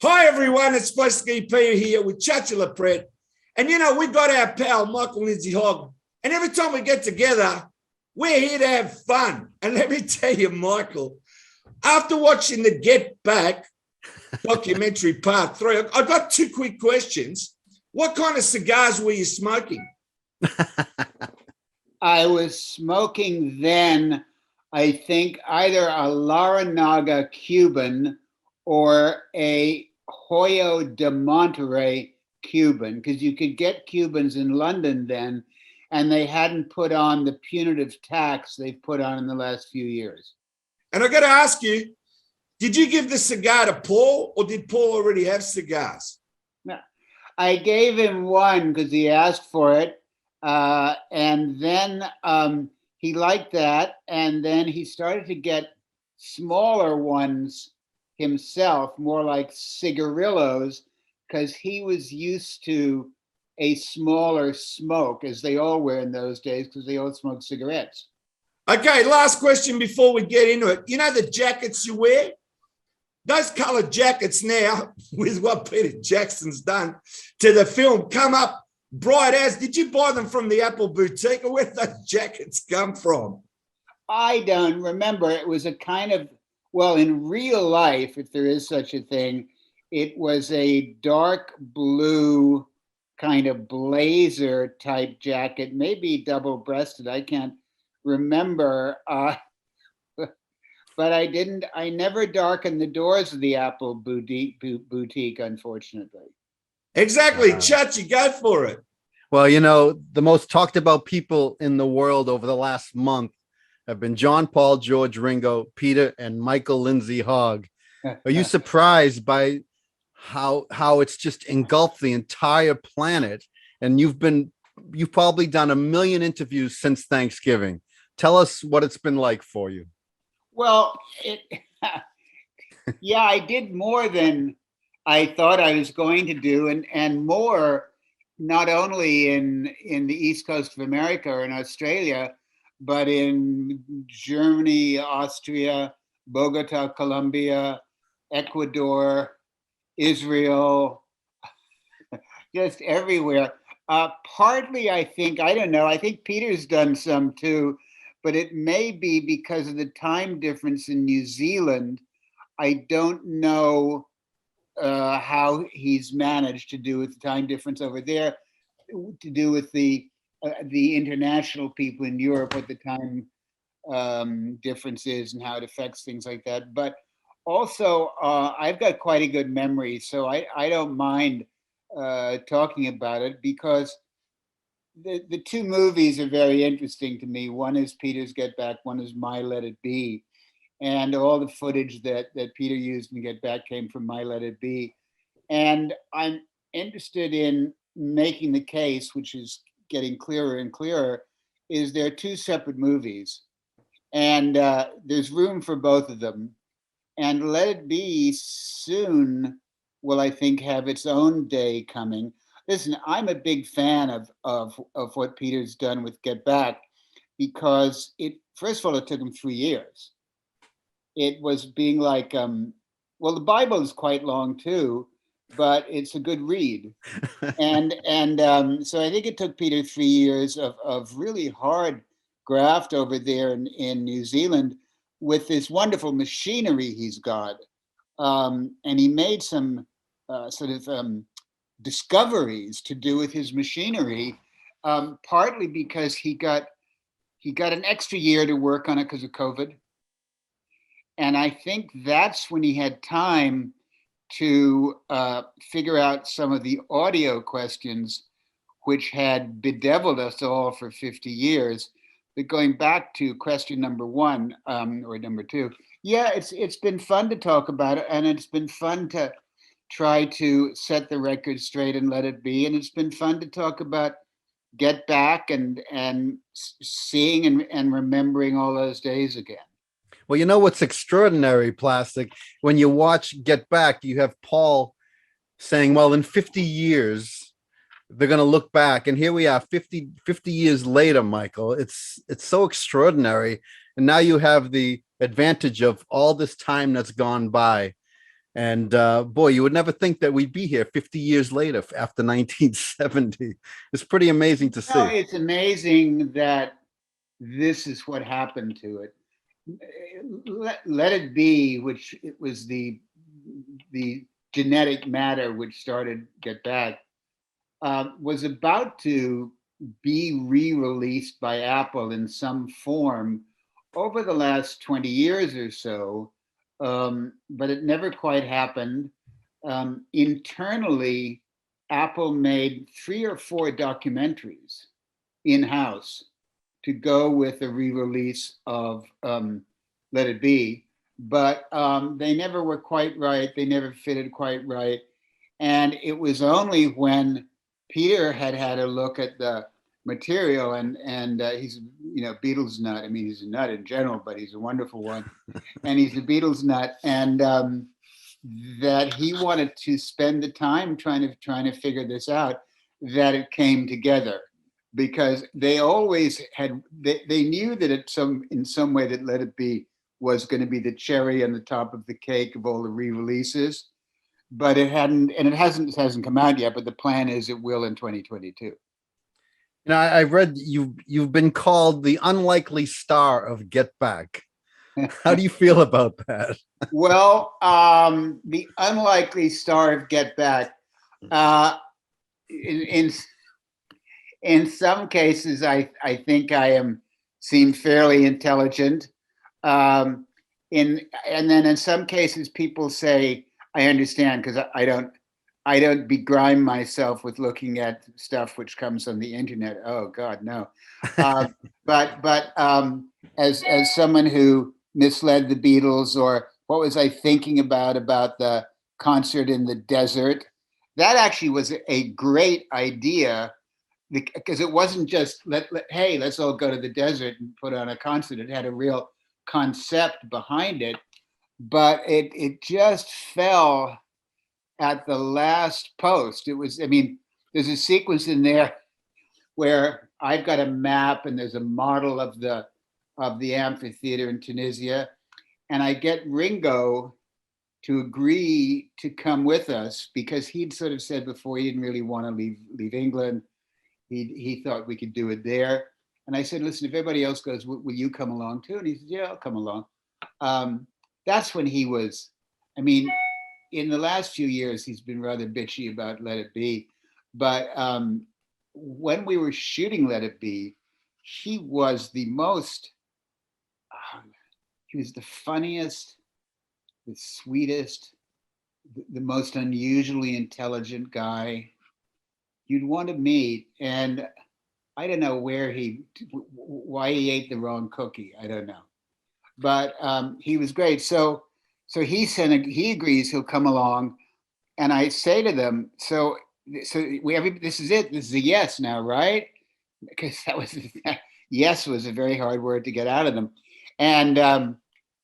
Hi, everyone. It's Spicy Peter here with Chachi. And, we got our pal, Michael Lindsay Hogg. And every time we get together, we're here to have fun. And let me tell you, Michael, after watching the Get Back documentary part 3, I got 2 quick questions. What kind of cigars were you smoking? I was smoking then, I think, either a Laranaga Cuban or a Hoyo de Monterey Cuban, because you could get Cubans in London then, and they hadn't put on the punitive tax they've put on in the last few years. And I got to ask you, did you give the cigar to Paul, or did Paul already have cigars? No, I gave him one because he asked for it, and then he liked that, and then he started to get smaller ones himself, more like cigarillos, because he was used to a smaller smoke, as they all were in those days, because they all smoked cigarettes. Okay, last question before we get into it. You know the jackets you wear? Those colored jackets now, with what Peter Jackson's done to the film, come up bright as. Did you buy them from the Apple boutique, or where did those jackets come from? I don't remember. It was a kind of, well, in real life, if there is such a thing, it was a dark blue kind of blazer type jacket, maybe double-breasted. I can't remember. But I never darkened the doors of the Apple boutique, unfortunately. Exactly. Chachi, go for it. Well, the most talked about people in the world over the last month have been John, Paul, George, Ringo, Peter, and Michael Lindsay Hogg. Are you surprised by how it's just engulfed the entire planet? And you've probably done 1 million interviews since Thanksgiving. Tell us what it's been like for you. Well, yeah, I did more than I thought I was going to do, and more not only in the East Coast of America or in Australia, but in Germany, Austria, Bogota, Colombia, Ecuador, Israel, just everywhere. Partly, I think, I don't know, I think Peter's done some too, but it may be because of the time difference in New Zealand. I don't know how he's managed to do with the time difference over there, to do with the international people in Europe, what the time difference is and how it affects things like that. But also, I've got quite a good memory, so I don't mind talking about it, because the 2 movies are very interesting to me. One is Peter's Get Back, one is My Let It Be. And all the footage that Peter used in Get Back came from My Let It Be. And I'm interested in making the case, which is getting clearer and clearer, is there are 2 separate movies. And there's room for both of them. And Let It Be soon will, I think, have its own day coming. Listen, I'm a big fan of what Peter's done with Get Back, because first of all, it took him 3 years. It was being like, well, the Bible is quite long too, but it's a good read. and so I think it took Peter 3 years of really hard graft over there in New Zealand with this wonderful machinery he's got. And he made some sort of discoveries to do with his machinery, partly because he got an extra year to work on it because of COVID. And I think that's when he had time to figure out some of the audio questions which had bedeviled us all for 50 years. But going back to question number 1, or number 2, yeah, it's been fun to talk about it, and it's been fun to try to set the record straight and let it be. And it's been fun to talk about Get Back and seeing and remembering all those days again. Well, you know what's extraordinary, Plastic? When you watch Get Back, you have Paul saying, well, in 50 years, they're going to look back. And here we are 50 years later, Michael. It's so extraordinary. And now you have the advantage of all this time that's gone by. And boy, you would never think that we'd be here 50 years later after 1970. It's pretty amazing to No, see. it's amazing that this is what happened to it. Let It Be, which it was the genetic matter which started Get Back, was about to be re-released by Apple in some form over the last 20 years or so, but it never quite happened. Internally, Apple made 3 or 4 documentaries in-house to go with the re-release of Let It Be, but they never were quite right. They never fitted quite right. And it was only when Peter had a look at the material, and he's, Beatles nut. I mean, he's a nut in general, but he's a wonderful one. And he's a Beatles nut. And that he wanted to spend the time trying to figure this out, that it came together. Because they always had, they knew that in some way that Let It Be was going to be the cherry on the top of the cake of all the re-releases, but it hadn't, and it hasn't come out yet. But the plan is it will in 2022. I read you've been called the unlikely star of Get Back. How do you feel about that? Well, the unlikely star of Get Back. In some cases, I think I seem fairly intelligent. And then in some cases, people say I understand, because I don't begrime myself with looking at stuff which comes on the internet. Oh God, no. But as someone who misled the Beatles, or what was I thinking about the concert in the desert, that actually was a great idea. Because it wasn't just hey, let's all go to the desert and put on a concert. It had a real concept behind it, but it just fell at the last post. It was, I mean, there's a sequence in there where I've got a map and there's a model of the amphitheater in Tunisia, and I get Ringo to agree to come with us because he'd sort of said before he didn't really want to leave England. He thought we could do it there. And I said, listen, if everybody else goes, will you come along too? And he said, yeah, I'll come along. That's when he was, I mean, in the last few years, he's been rather bitchy about Let It Be. But when we were shooting Let It Be, he was the most, he was the funniest, the sweetest, the most unusually intelligent guy you'd want to meet. And I don't know why he ate the wrong cookie. I don't know, but he was great. So he agrees he'll come along, and I say to them, so this is it. This is a yes now, right? Because yes was a very hard word to get out of them. And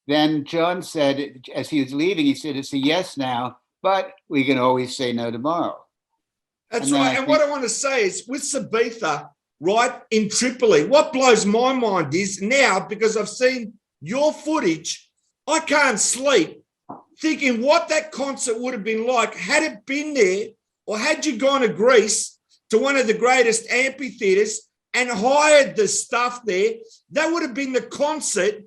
then John said, as he was leaving, he said, it's a yes now, but we can always say no tomorrow. That's right. And what I want to say is with Sabitha, right, in Tripoli, what blows my mind is now, because I've seen your footage, I can't sleep thinking what that concert would have been like had it been there, or had you gone to Greece to one of the greatest amphitheaters and hired the stuff there. That would have been the concert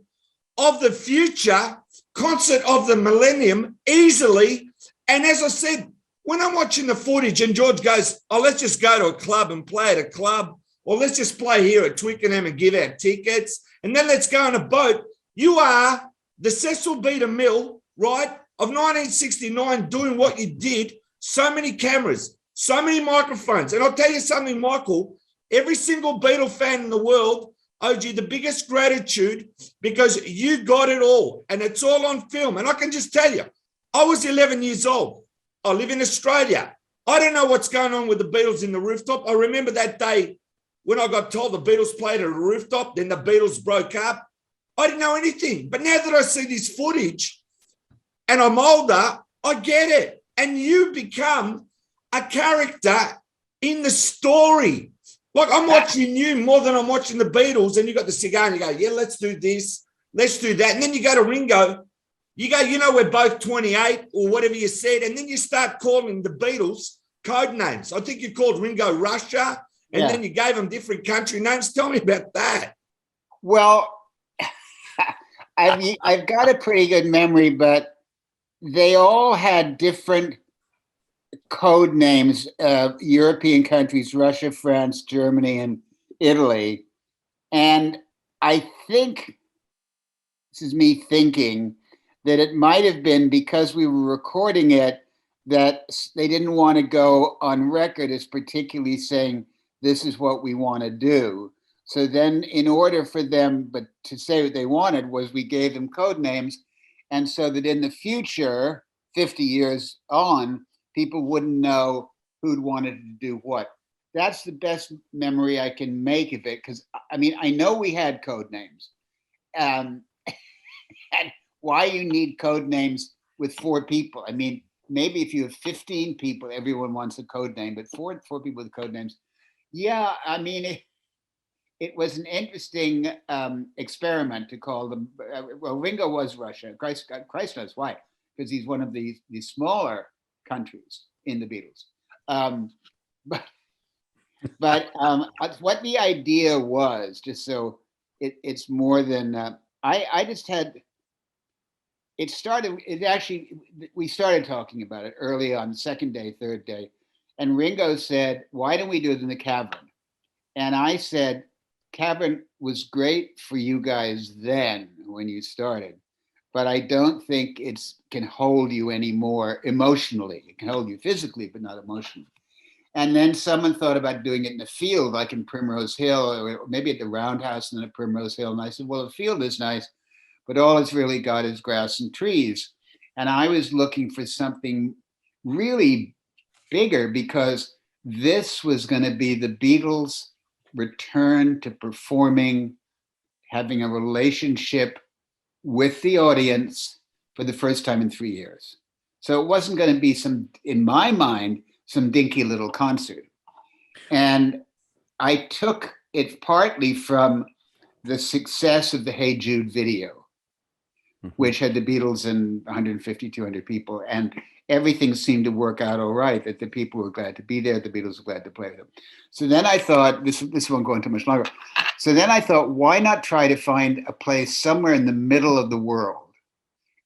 of the future, concert of the millennium, easily. And as I said, when I'm watching the footage and George goes, oh, let's just go to a club and play at a club, or let's just play here at Twickenham and give out tickets, and then let's go on a boat. You are the Cecil B. DeMille, right, of 1969, doing what you did. So many cameras, so many microphones. And I'll tell you something, Michael, every single Beatle fan in the world owes you the biggest gratitude, because you got it all, and it's all on film. And I can just tell you, I was 11 years old. I live in Australia. I don't know what's going on with the Beatles in the rooftop. I remember that day when I got told the Beatles played at a rooftop, then the Beatles broke up. I didn't know anything. But now that I see this footage and I'm older, I get it. And you become a character in the story. Like, I'm watching you more than I'm watching the Beatles, and you got the cigar and you go, yeah, let's do this, let's do that. And then you go to Ringo. You go, you know, we're both 28 or whatever you said, and then you start calling the Beatles code names. I think you called Ringo Russia, and then you gave them different country names. Tell me about that. Well, I've got a pretty good memory, but they all had different code names of European countries: Russia, France, Germany, and Italy. And I think, this is me thinking, that it might have been because we were recording it that they didn't want to go on record as particularly saying, this is what we want to do. So then in order for them but to say what they wanted was we gave them code names. And so that in the future, 50 years on, people wouldn't know who'd wanted to do what. That's the best memory I can make of it. Because I mean, I know we had code names. And why you need code names with 4 people? I mean, maybe if you have 15 people, everyone wants a code name, but four people with code names. Yeah, I mean, it was an interesting experiment to call them. Well, Ringo was Russia. Christ knows why, because he's one of the smaller countries in the Beatles. But what the idea was, just so it's more than I just had. It started. We started talking about it early on, second day, third day, and Ringo said, "Why don't we do it in the cavern?" And I said, "Cavern was great for you guys then when you started, but I don't think it can hold you anymore emotionally. It can hold you physically, but not emotionally." And then someone thought about doing it in a field, like in Primrose Hill, or maybe at the Roundhouse and then at Primrose Hill. And I said, well, a field is nice, but all it's really got is grass and trees. And I was looking for something really bigger because this was going to be the Beatles' return to performing, having a relationship with the audience for the first time in 3 years. So it wasn't going to be in my mind, some dinky little concert. And I took it partly from the success of the Hey Jude video, which had the Beatles and 150, 200 people. And everything seemed to work out all right, that the people were glad to be there, the Beatles were glad to play them. So then I thought, this won't go into much longer. So then I thought, why not try to find a place somewhere in the middle of the world,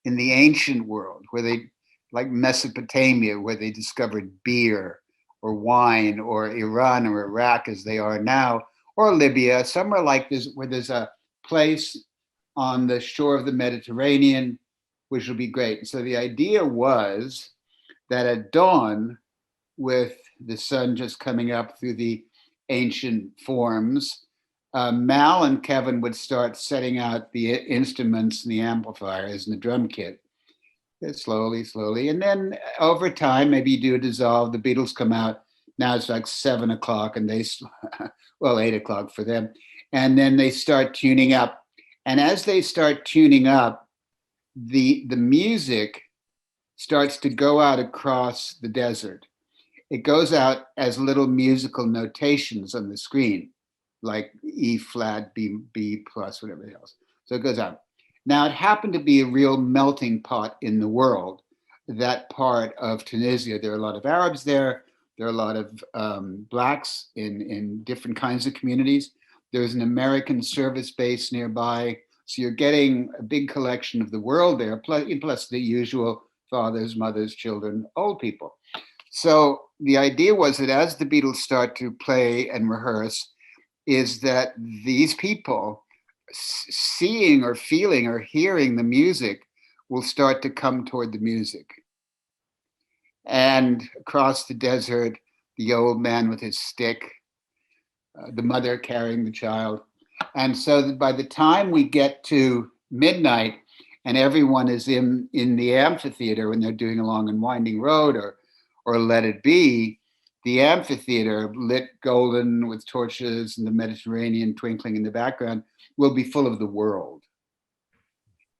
in the ancient world, where they, like Mesopotamia, where they discovered beer or wine, or Iran or Iraq as they are now, or Libya, somewhere like this, where there's a place on the shore of the Mediterranean, which will be great. And so the idea was that at dawn, with the sun just coming up through the ancient forms, Mal and Kevin would start setting out the instruments and the amplifiers and the drum kit. Slowly, slowly. And then over time, maybe you do a dissolve, the Beatles come out. Now it's like 7 o'clock and well, 8 o'clock for them. And then they start tuning up. And as they start tuning up, the music starts to go out across the desert. It goes out as little musical notations on the screen, like E flat, B plus, whatever else. So it goes out. Now, it happened to be a real melting pot in the world, that part of Tunisia. There are a lot of Arabs there. There are a lot of Blacks in different kinds of communities. There's an American service base nearby. So you're getting a big collection of the world there, plus the usual fathers, mothers, children, old people. So the idea was that as the Beatles start to play and rehearse, is that these people seeing or feeling or hearing the music will start to come toward the music. And across the desert, the old man with his stick, the mother carrying the child. And so that by the time we get to midnight and everyone is in the amphitheater when they're doing Along and Winding Road or Let It Be, the amphitheater lit golden with torches and the Mediterranean twinkling in the background will be full of the world.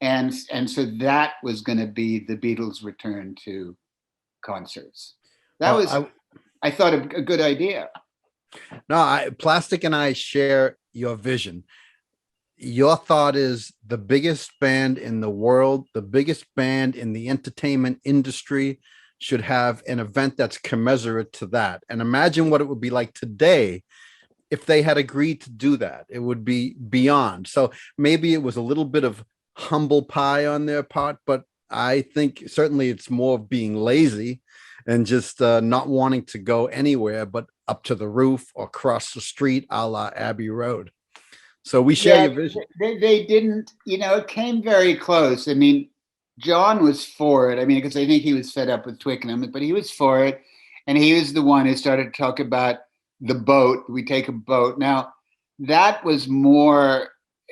And so that was going to be the Beatles' return to concerts. That was, I thought, a good idea. No, Plastic and I share your vision. your thought is the biggest band in the world, the biggest band in the entertainment industry should have an event that's commensurate to that. And imagine what it would be like today if they had agreed to do that. It would be beyond. So maybe it was a little bit of humble pie on their part, but I think certainly it's more of being lazy and just not wanting to go anywhere but up to the roof or cross the street a la Abbey Road. So we share Yeah, your vision. they didn't, it came very close. I mean, John was for it. I mean, because I think he was fed up with Twickenham, but he was for it. And he was the one who started to talk about the boat. We take a boat. Now, that was more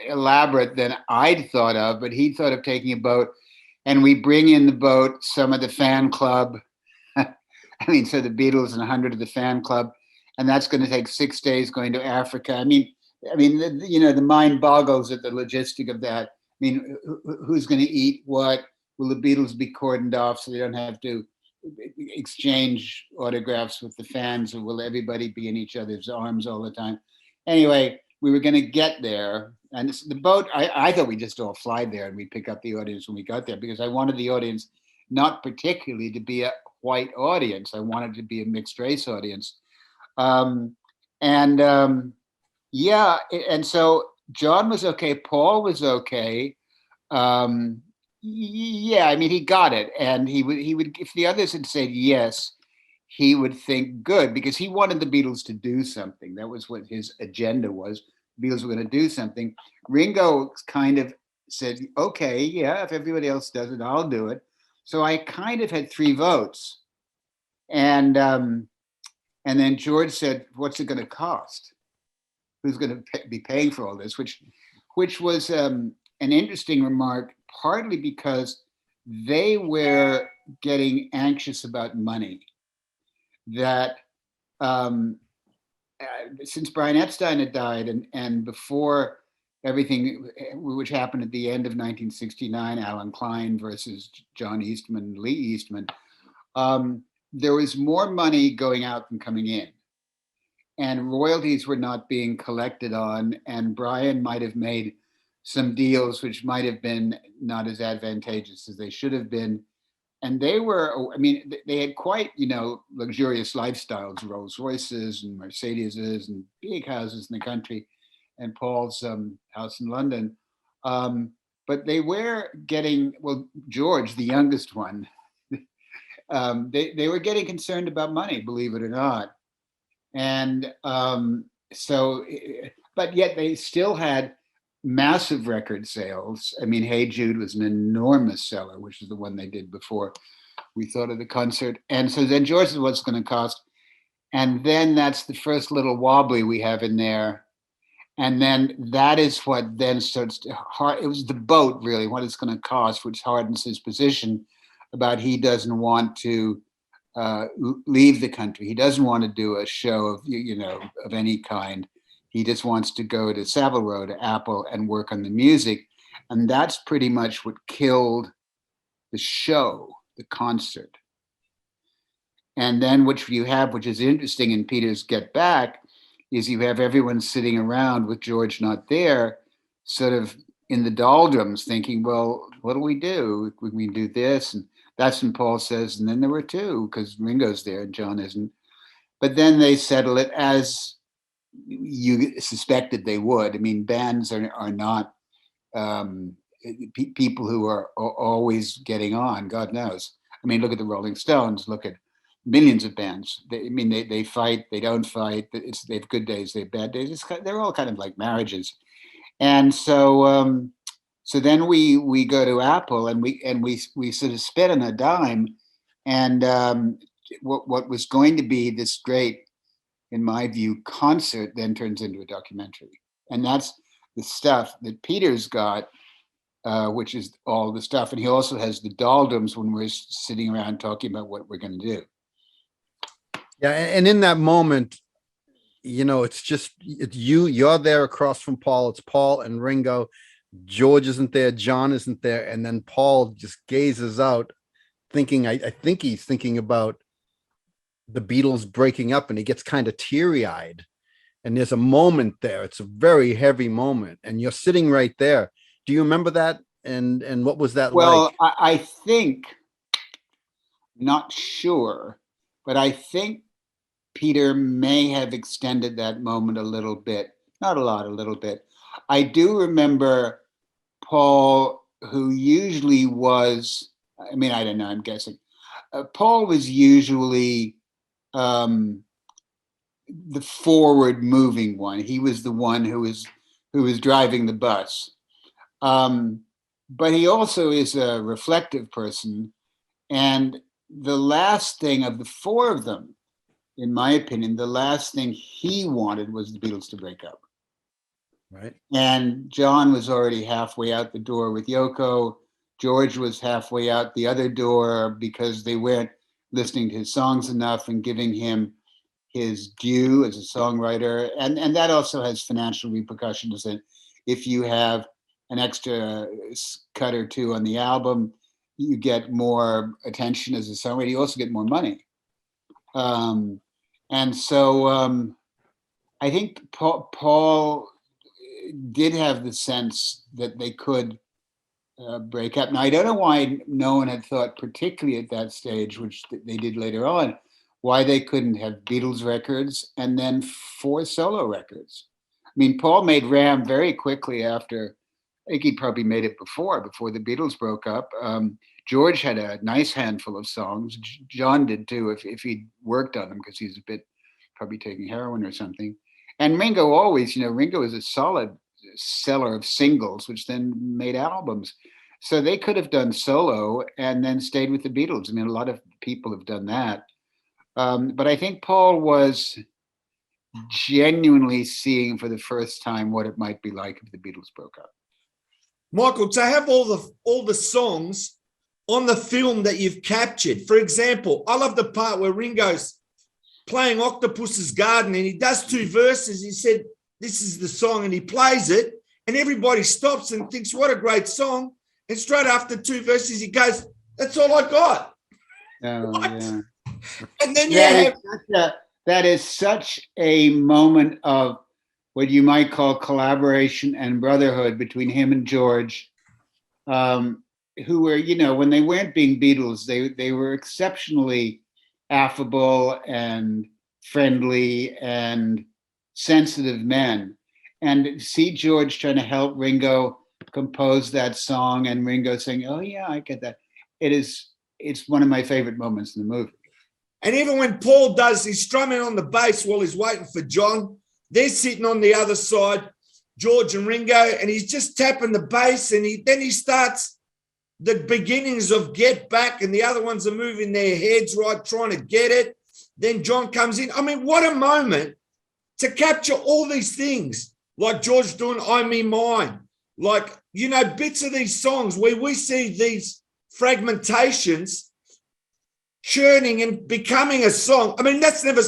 elaborate than I'd thought of, but he thought of taking a boat and we bring in the boat some of the fan club. I mean, so the Beatles and 100 of the fan club. And that's going to take 6 days going to Africa. I mean, the mind boggles at the logistic of that. I mean, who's going to eat what? Will the Beatles be cordoned off so they don't have to exchange autographs with the fans, or will everybody be in each other's arms all the time? Anyway, we were going to get there, and the boat. I thought we just all fly there and we pick up the audience when we got there, because I wanted the audience not particularly to be a white audience. I wanted to be a mixed race audience, yeah, and so John was okay. Paul was okay. Yeah, I mean, he got it, and he would if the others had said yes, he would think good, because he wanted the Beatles to do something. That was what his agenda was. The Beatles were going to do something. Ringo kind of said, okay, yeah, if everybody else does it, I'll do it. So I kind of had 3 votes, and then George said, what's it going to cost? Who's going to be paying for all this? Which was an interesting remark, partly because they were getting anxious about money. That since Brian Epstein had died, and before everything which happened at the end of 1969, Alan Klein versus John Eastman, Lee Eastman, there was more money going out than coming in. And royalties were not being collected on, and Brian might have made some deals which might have been not as advantageous as they should have been. And they were, I mean, they had quite, luxurious lifestyles, Rolls Royces and Mercedeses and big houses in the country, and Paul's house in London. But they were getting, well, George, the youngest one, they were getting concerned about money, believe it or not. And but yet they still had massive record sales. I mean, Hey Jude was an enormous seller, which is the one they did before we thought of the concert. And so then George said, what's going to cost? And then that's the first little wobbly we have in there. And then that is what then starts to it was the boat, really, what it's going to cost, which hardens his position about he doesn't want to leave the country. He doesn't want to do a show of of any kind. He just wants to go to Savile Row, to Apple, and work on the music. And that's pretty much what killed the show, the concert. And then what you have, which is interesting in Peter's Get Back, is you have everyone sitting around with George not there, sort of in the doldrums, thinking, well, what do? We do this. And that's when Paul says, and then there were 2, because Ringo's there and John isn't. But then they settle it as you suspected they would. I mean, bands are not people who are always getting on, God knows. I mean, look at the Rolling Stones, look at millions of bands. They fight, they don't fight. They have good days, they have bad days. They're all kind of like marriages. And so so then we go to Apple, and we sort of spit on a dime, and what was going to be this great, in my view, concert then turns into a documentary. And that's the stuff that Peter's got, which is all the stuff. And he also has the doldrums when we're sitting around talking about what we're going to do. Yeah, and in that moment, it's you're there across from Paul. It's Paul and Ringo. George isn't there, John isn't there, and then Paul just gazes out, thinking, I think he's thinking about the Beatles breaking up, and he gets kind of teary-eyed. and there's a moment there. It's a very heavy moment, and you're sitting right there. Do you remember that? And what was that Well, like? I think, not sure, but I think Peter may have extended that moment a little bit, not a lot, a little bit. I do remember Paul, who usually was, I mean, I don't know, I'm guessing. Paul was usually the forward moving one. He was the one who was driving the bus. But he also is a reflective person. And the last thing of the four of them, in my opinion, the last thing he wanted was the Beatles to break up. Right. And John was already halfway out the door with Yoko. George was halfway out the other door because they weren't listening to his songs enough and giving him his due as a songwriter. And that also has financial repercussions. And if you have an extra cut or two on the album, you get more attention as a songwriter. You also get more money. And so I think Paul did have the sense that they could break up. Now, I don't know why no one had thought, particularly at that stage, which they did later on, why they couldn't have Beatles records and then 4 solo records. I mean, Paul made Ram very quickly after. I think he probably made it before the Beatles broke up. George had a nice handful of songs. John did too, if he'd worked on them, because he's a bit probably taking heroin or something. And Ringo always, Ringo is a solid seller of singles, which then made albums. So they could have done solo and then stayed with the Beatles. I mean, a lot of people have done that. But I think Paul was genuinely seeing for the first time what it might be like if the Beatles broke up. Michael, to have all the songs on the film that you've captured. For example, I love the part where Ringo's playing Octopus's Garden and he does 2 verses. He said, this is the song, and he plays it, and everybody stops and thinks, what a great song. And straight after 2 verses, he goes, that's all I got. Oh, yeah. And then that is such a moment of what you might call collaboration and brotherhood between him and George, who were, when they weren't being Beatles, they were exceptionally affable and friendly and sensitive men. And see George trying to help Ringo compose that song, and Ringo saying, oh yeah, I get that. It's one of my favorite moments in the movie. And even when Paul he's strumming on the bass while he's waiting for John, they're sitting on the other side, George and Ringo, and he's just tapping the bass, and then he starts the beginnings of Get Back, and the other ones are moving their heads, right, trying to get it. Then John comes in. I mean, what a moment to capture all these things, like George doing I Me Mine, like, bits of these songs where we see these fragmentations churning and becoming a song. I mean, that's never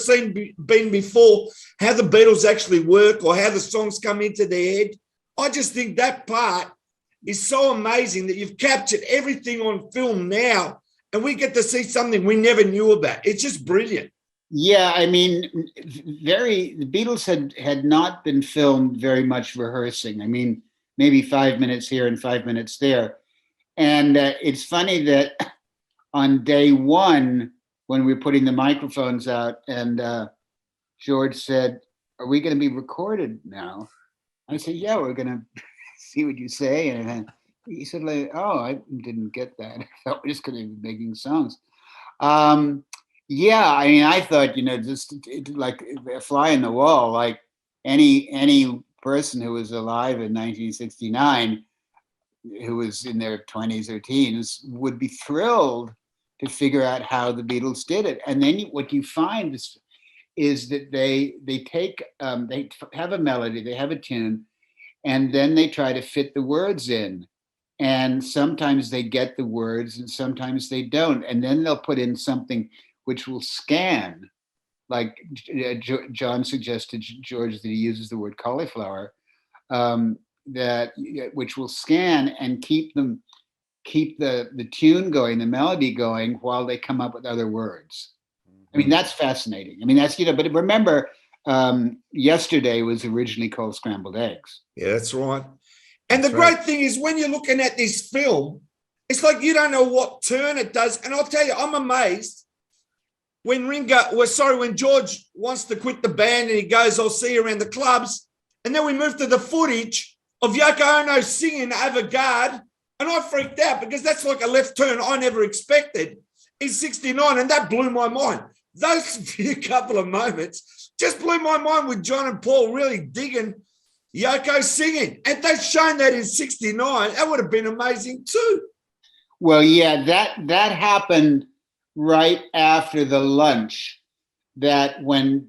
been before, how the Beatles actually work or how the songs come into their head. I just think that part is so amazing that you've captured everything on film now, and we get to see something we never knew about. It's just brilliant. Yeah, I mean, the Beatles had not been filmed very much rehearsing. I mean, maybe 5 minutes here and 5 minutes there. And it's funny that on day one, when we were putting the microphones out, and George said, are we going to be recorded now? I said, yeah, we're going to see what you say. And he said, oh, I didn't get that. I thought we're just going to be making songs. Yeah, I mean, I thought, just like a fly in the wall, like any person who was alive in 1969, who was in their 20s or teens, would be thrilled to figure out how the Beatles did it. And then what you find is that they take, they have a melody, they have a tune, and then they try to fit the words in. And sometimes they get the words and sometimes they don't. And then they'll put in something which will scan, like John suggested, George, that he uses the word cauliflower, which will scan and keep the tune going, the melody going, while they come up with other words. I mean, that's fascinating. I mean, that's, but remember, Yesterday was originally called Scrambled Eggs. Yeah, that's right. And the That's great right. thing is when you're looking at this film, it's like you don't know what turn it does. And I'll tell you, I'm amazed when when George wants to quit the band and he goes, I'll see you around the clubs. And then we move to the footage of Yoko Ono singing Avant-Garde. And I freaked out because that's like a left turn I never expected in 69. And that blew my mind. Those few couple of moments just blew my mind with John and Paul really digging Yoko singing. And they've shown that in 69. That would have been amazing too. Well, yeah, that happened right after the lunch, that when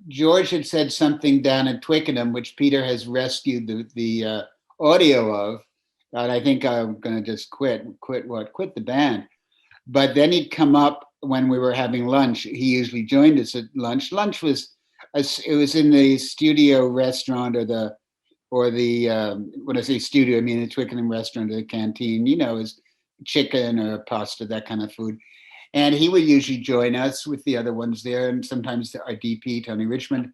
George had said something down at Twickenham, which Peter has rescued the audio of, and I think I'm going to just quit the band. But then he'd come up when we were having lunch. He usually joined us at lunch. Lunch was, it was in the studio restaurant or the when I say studio, I mean the Twickenham restaurant or the canteen, you know, is chicken or pasta, that kind of food. And he would usually join us with the other ones there, and sometimes our DP, Tony Richmond.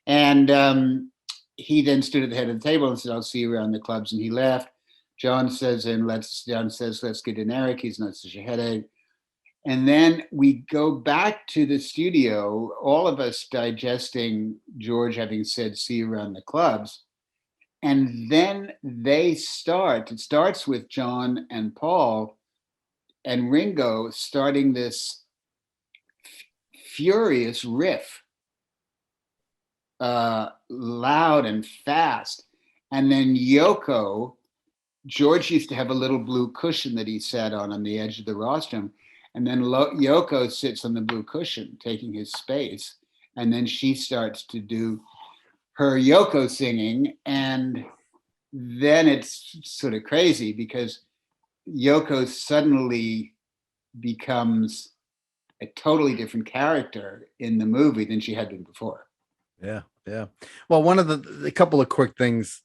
And he then stood at the head of the table and said, I'll see you around the clubs. And he left. John says, let's get in Eric. He's not such a headache. And then we go back to the studio, all of us digesting George having said, see you around the clubs. And then it starts with John and Paul and Ringo starting this furious riff, loud and fast. And then George used to have a little blue cushion that he sat on the edge of the rostrum. And then Yoko sits on the blue cushion, taking his space. And then she starts to do her Yoko singing. And then it's sort of crazy because Yoko suddenly becomes a totally different character in the movie than she had been before. Yeah. Well, one of the couple of quick things.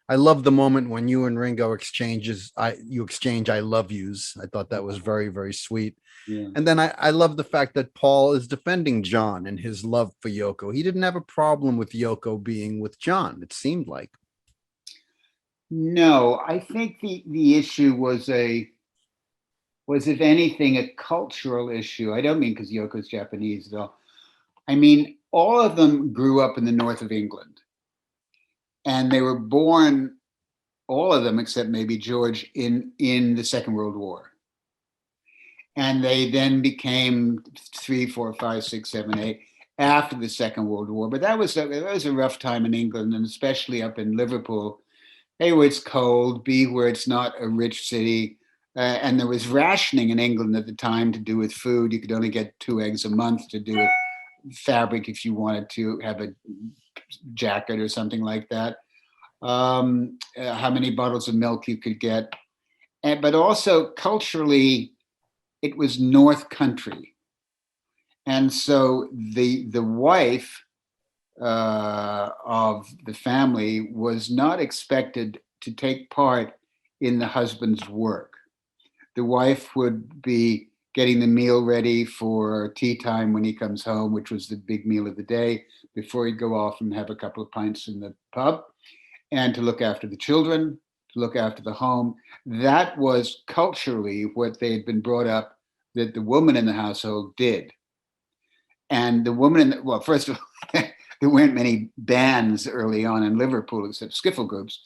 I love the moment when you and Ringo exchange I love yous. I thought that was very, very sweet. Yeah. And then I love the fact that Paul is defending John and his love for Yoko. He didn't have a problem with Yoko being with John, it seemed like. No, I think the issue was if anything, a cultural issue. I don't mean because Yoko's Japanese at all. I mean, all of them grew up in the north of England. And they were born, all of them, except maybe George, in the Second World War. And they then became 3, 4, 5, 6, 7, 8 after the Second World War. But that was a rough time in England, and especially up in Liverpool. A, where it's cold, B, where it's not a rich city. And there was rationing in England at the time to do with food. You could only get 2 eggs a month to do with fabric if you wanted to have a jacket or something like that. How many bottles of milk you could get. But also culturally, it was North Country. And so the wife of the family was not expected to take part in the husband's work. The wife would be getting the meal ready for tea time when he comes home, which was the big meal of the day, before he'd go off and have a couple of pints in the pub, and to look after the children, to look after the home. That was culturally what they had been brought up that the woman in the household did. And the woman well, first of all, there weren't many bands early on in Liverpool except skiffle groups.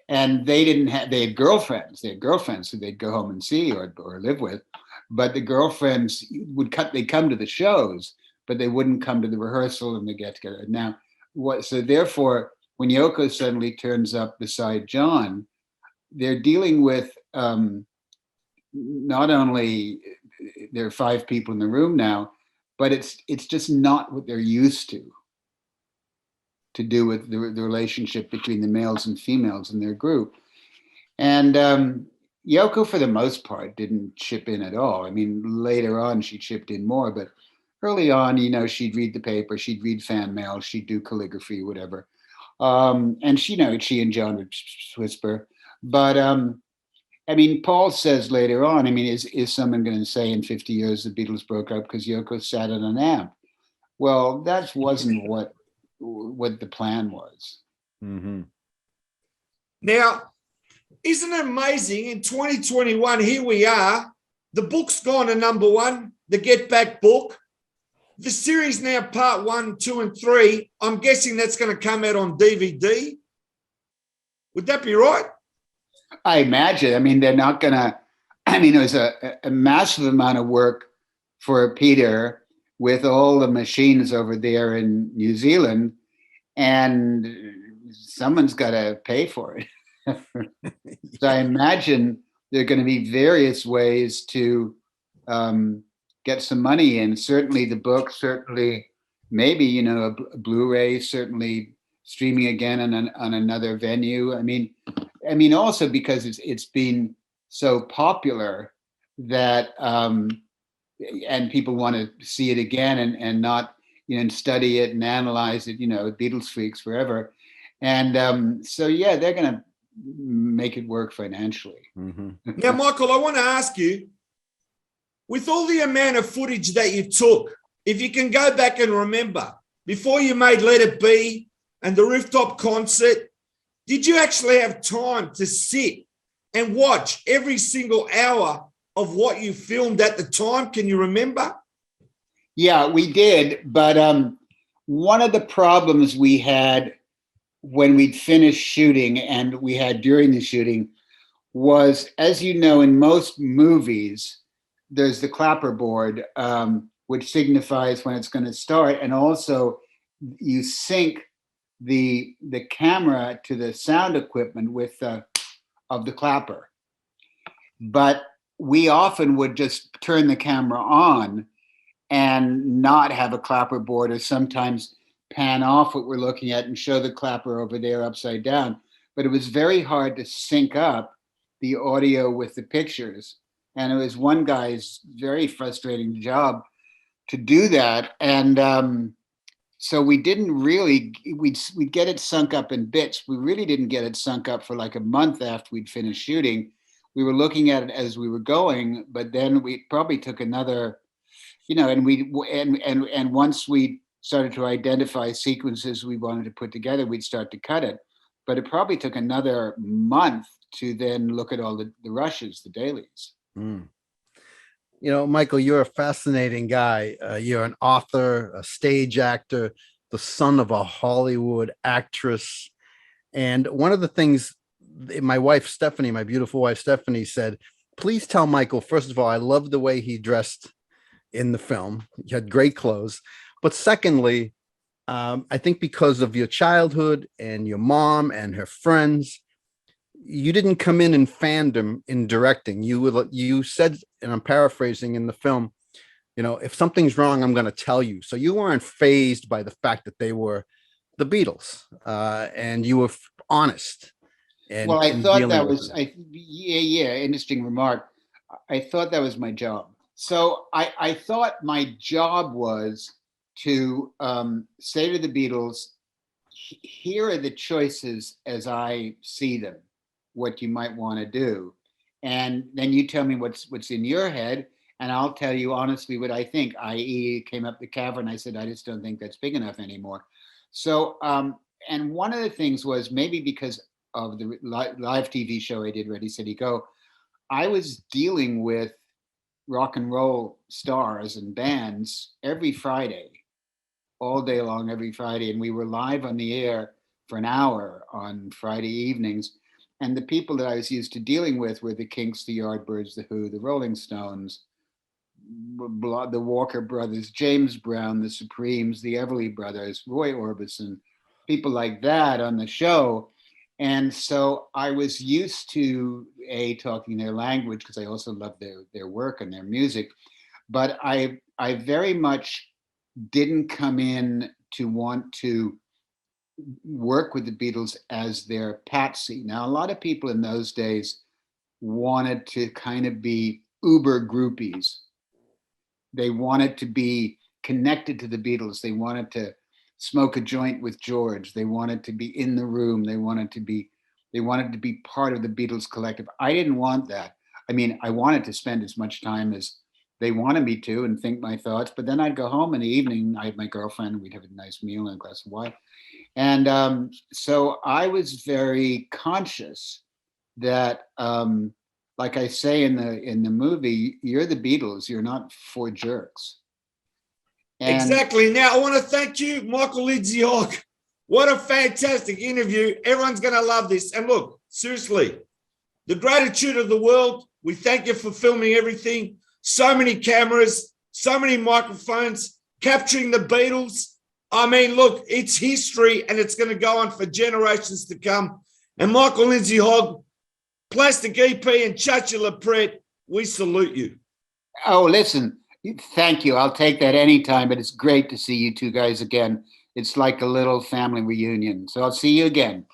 And they had girlfriends. They had girlfriends who they'd go home and see or live with. But the girlfriends they'd come to the shows, but they wouldn't come to the rehearsal and the get together. Now, so therefore, when Yoko suddenly turns up beside John, they're dealing with not only there are 5 people in the room now, but it's just not what they're used to do with the relationship between the males and females in their group. And Yoko, for the most part, didn't chip in at all. I mean, later on, she chipped in more, but early on, she'd read the paper, she'd read fan mail, she'd do calligraphy, whatever. And she and John would whisper. But I mean, Paul says later on, I mean, is someone going to say in 50 years the Beatles broke up because Yoko sat on an amp? Well, that wasn't what the plan was. Mm-hmm. Now, isn't it amazing? In 2021, here we are. The book's gone to number one, the Get Back book. The series now, part 1, 2, and 3. I'm guessing that's going to come out on DVD. Would that be right? I imagine. I mean, they're not going to. I mean, it was a massive amount of work for Peter with all the machines over there in New Zealand, and someone's got to pay for it. So I imagine there are going to be various ways to get some money in. Certainly the book, certainly maybe, a Blu-ray, certainly streaming again on another venue. I mean, also because it's been so popular that and people want to see it again and not and study it and analyze it. Beatles freaks forever, and so yeah, they're going to make it work financially. Mm-hmm. Now, Michael, I want to ask you, with all the amount of footage that you took, if you can go back and remember, before you made Let It Be and the rooftop concert, did you actually have time to sit and watch every single hour of what you filmed at the time? Can you remember? Yeah, we did. But one of the problems we had when we'd finished shooting and we had during the shooting was, as you know, in most movies, there's the clapperboard, which signifies when it's going to start. And also you sync the camera to the sound equipment with of the clapper. But we often would just turn the camera on and not have a clapperboard, or sometimes pan off what we're looking at and show the clapper over there upside down. But it was very hard to sync up the audio with the pictures. And it was one guy's very frustrating job to do that. And so we didn't really, we'd get it sunk up in bits. We really didn't get it sunk up for like a month after we'd finished shooting. We were looking at it as we were going, but then we probably took another, and once we started to identify sequences we wanted to put together, we'd start to cut it. But it probably took another month to then look at all the rushes, the dailies. Mm. Michael, you're a fascinating guy. You're an author, a stage actor, the son of a Hollywood actress. And one of the things my wife, Stephanie, my beautiful wife, Stephanie, said, please tell Michael, first of all, I love the way he dressed in the film. He had great clothes. But secondly, I think because of your childhood and your mom and her friends, you didn't come in fandom in directing. You said, and I'm paraphrasing in the film, if something's wrong, I'm going to tell you. So you weren't fazed by the fact that they were the Beatles, and you were honest. Well, I thought that was, interesting remark. I thought that was my job. So I thought my job was to say to the Beatles, here are the choices as I see them, what you might want to do. And then you tell me what's in your head, and I'll tell you honestly what I think, i.e. came up the cavern. I said, I just don't think that's big enough anymore. So, and one of the things was maybe because of the live TV show I did, Ready, Steady, Go, I was dealing with rock and roll stars and bands every Friday, all day long, every Friday. And we were live on the air for an hour on Friday evenings. And the people that I was used to dealing with were the Kinks, the Yardbirds, the Who, the Rolling Stones, the Walker Brothers, James Brown, the Supremes, the Everly Brothers, Roy Orbison, people like that on the show. And so I was used to talking their language, because I also loved their work and their music. But I very much didn't come in to want to work with the Beatles as their patsy. Now, a lot of people in those days wanted to kind of be uber groupies. They wanted to be connected to the Beatles. They wanted to smoke a joint with George. They wanted to be in the room. They wanted to be part of the Beatles collective. I didn't want that. I mean, I wanted to spend as much time as they wanted me to and think my thoughts. But then I'd go home in the evening. I had my girlfriend, and we'd have a nice meal and a glass of wine. And so I was very conscious that, like I say in the movie, you're the Beatles. You're not four jerks. And exactly. Now, I want to thank you, Michael Lindsay Hogg. What a fantastic interview. Everyone's going to love this. And look, seriously, the gratitude of the world. We thank you for filming everything. So many cameras, so many microphones, capturing the Beatles. I mean, look, it's history, and it's going to go on for generations to come. And Michael Lindsay Hogg, Plastic EP, and Chachi LaPret, we salute you. oh, listen, thank you. I'll take that anytime. But it's great to see you two guys again. It's like a little family reunion. So I'll see you again.